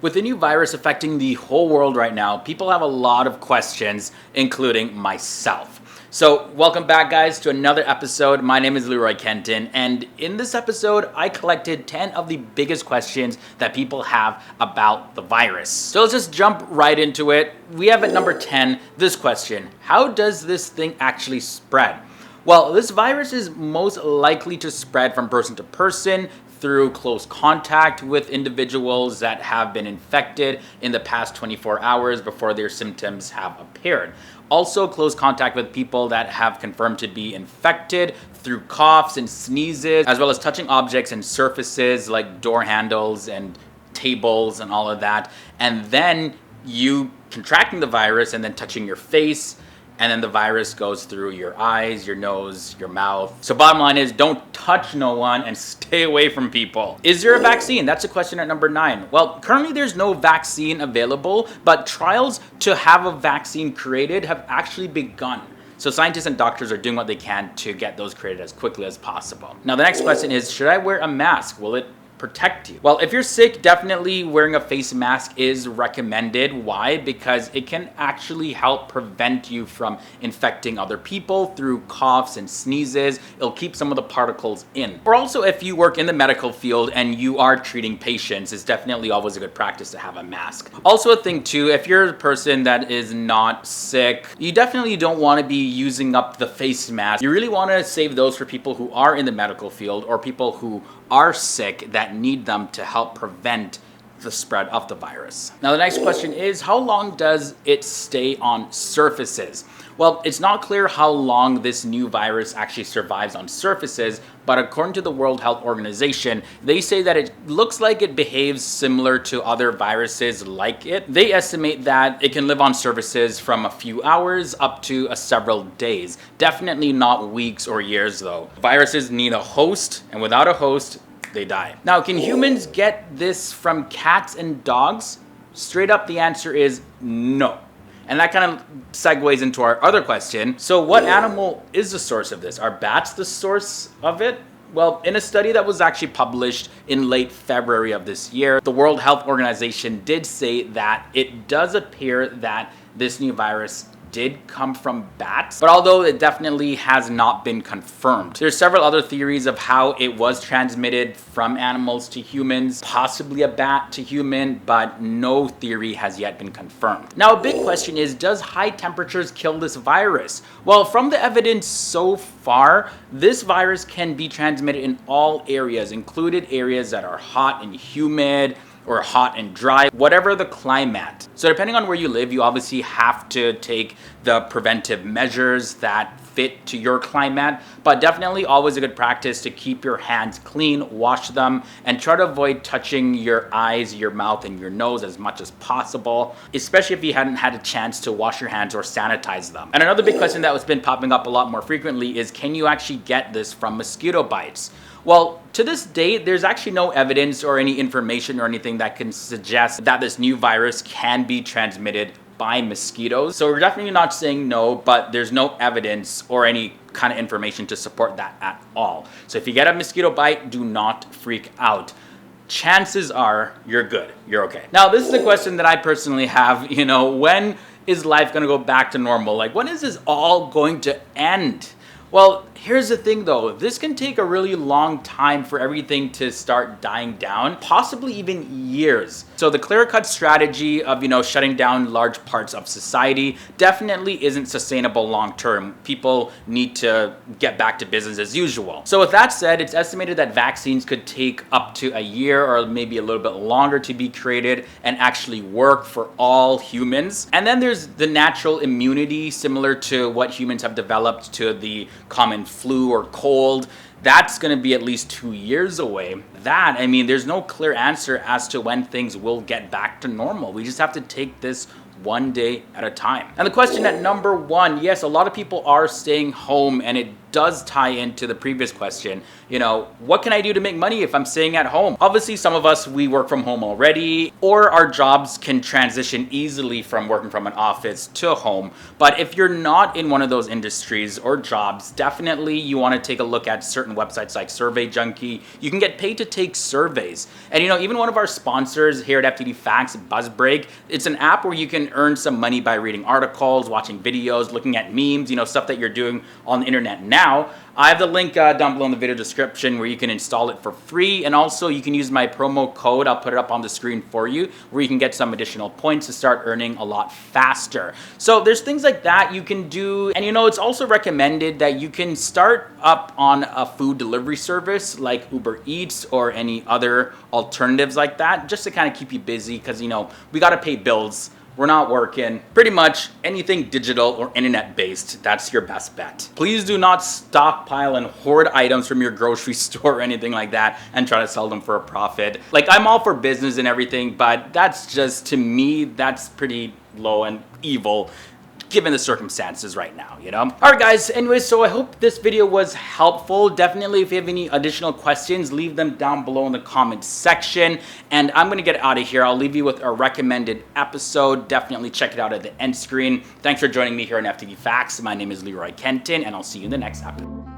With the new virus affecting the whole world right now, people have a lot of questions, including myself. So welcome back, guys, to another episode. My name is Leroy Kenton, and in this episode, I collected 10 of the biggest questions that people have about the virus. So let's just jump right into it. We have at number 10, this question: how does this thing actually spread? Well, this virus is most likely to spread from person to person through close contact with individuals that have been infected in the past 24 hours before their symptoms have appeared. Also, close contact with people that have confirmed to be infected through coughs and sneezes, as well as touching objects and surfaces like door handles and tables and all of that. And then you contracting the virus and then touching your face, and then the virus goes through your eyes, your nose, your mouth. So bottom line is, don't touch no one and stay away from people. Is there a vaccine? That's a question at number 9. Well, currently there's no vaccine available, but trials to have a vaccine created have actually begun. So scientists and doctors are doing what they can to get those created as quickly as possible. Now the next question is, should I wear a mask? Will it protect you? Well, if you're sick, definitely wearing a face mask is recommended. Why? Because it can actually help prevent you from infecting other people through coughs and sneezes. It'll keep some of the particles in. Or also, if you work in the medical field and you are treating patients, it's definitely always a good practice to have a mask. Also a thing too, if you're a person that is not sick, you definitely don't want to be using up the face mask. You really want to save those for people who are in the medical field or people who are sick that need them to help prevent the spread of the virus. Now the next question is, how long does it stay on surfaces? Well, it's not clear how long this new virus actually survives on surfaces, but according to the World Health Organization, they say that it looks like it behaves similar to other viruses like it. They estimate that it can live on surfaces from a few hours up to several days. Definitely not weeks or years though. Viruses need a host, and without a host, they die. Now, can humans get this from cats and dogs? Straight up, the answer is no. And that kind of segues into our other question. So what animal is the source of this? Are bats the source of it? Well, in a study that was actually published in late February of this year, the World Health Organization did say that it does appear that this new virus did come from bats, but although it definitely has not been confirmed. There's several other theories of how it was transmitted from animals to humans, possibly a bat to human, but no theory has yet been confirmed. Now, a big question is, does high temperatures kill this virus? Well, from the evidence so far, this virus can be transmitted in all areas, included areas that are hot and humid, or hot and dry, whatever the climate. So depending on where you live, you obviously have to take the preventive measures that fit to your climate, but definitely always a good practice to keep your hands clean, wash them, and try to avoid touching your eyes, your mouth, and your nose as much as possible, especially if you hadn't had a chance to wash your hands or sanitize them. And another big question that has been popping up a lot more frequently is, can you actually get this from mosquito bites? Well, to this date, there's actually no evidence or any information or anything that can suggest that this new virus can be transmitted by mosquitoes. So we're definitely not saying no, but there's no evidence or any kind of information to support that at all. So if you get a mosquito bite, do not freak out. Chances are you're good, you're okay. Now, this is a question that I personally have, when is life gonna go back to normal? Like, when is this all going to end? Well, here's the thing though, this can take a really long time for everything to start dying down, possibly even years. So the clear-cut strategy of, shutting down large parts of society definitely isn't sustainable long-term. People need to get back to business as usual. So with that said, it's estimated that vaccines could take up to a year or maybe a little bit longer to be created and actually work for all humans. And then there's the natural immunity, similar to what humans have developed to the common flu or cold. That's going to be at least 2 years away. There's no clear answer as to when things will get back to normal. We just have to take this one day at a time. And the question at number 1, yes, a lot of people are staying home, and it does tie into the previous question. You know, what can I do to make money if I'm staying at home? Obviously, some of us, we work from home already, or our jobs can transition easily from working from an office to home. But if you're not in one of those industries or jobs, definitely you want to take a look at certain websites like Survey Junkie. You can get paid to take surveys. And you know, even one of our sponsors here at FTD Facts, BuzzBreak, it's an app where you can earn some money by reading articles, watching videos, looking at memes, you know, stuff that you're doing on the internet now. I have the link down below in the video description where you can install it for free, and also you can use my promo code. I'll put it up on the screen for you, where you can get some additional points to start earning a lot faster. So there's things like that you can do, and you know, it's also recommended that you can start up on a food delivery service like Uber Eats or any other alternatives like that, just to kind of keep you busy, because you know, we got to pay bills. We're not working. Pretty much anything digital or internet based, that's your best bet. Please do not stockpile and hoard items from your grocery store or anything like that and try to sell them for a profit. Like, I'm all for business and everything, but that's just, to me, that's pretty low and evil given the circumstances right now, you know? All right, guys, anyways, so I hope this video was helpful. Definitely, if you have any additional questions, leave them down below in the comment section. And I'm gonna get out of here. I'll leave you with a recommended episode. Definitely check it out at the end screen. Thanks for joining me here on FTD Facts. My name is Leroy Kenton, and I'll see you in the next episode.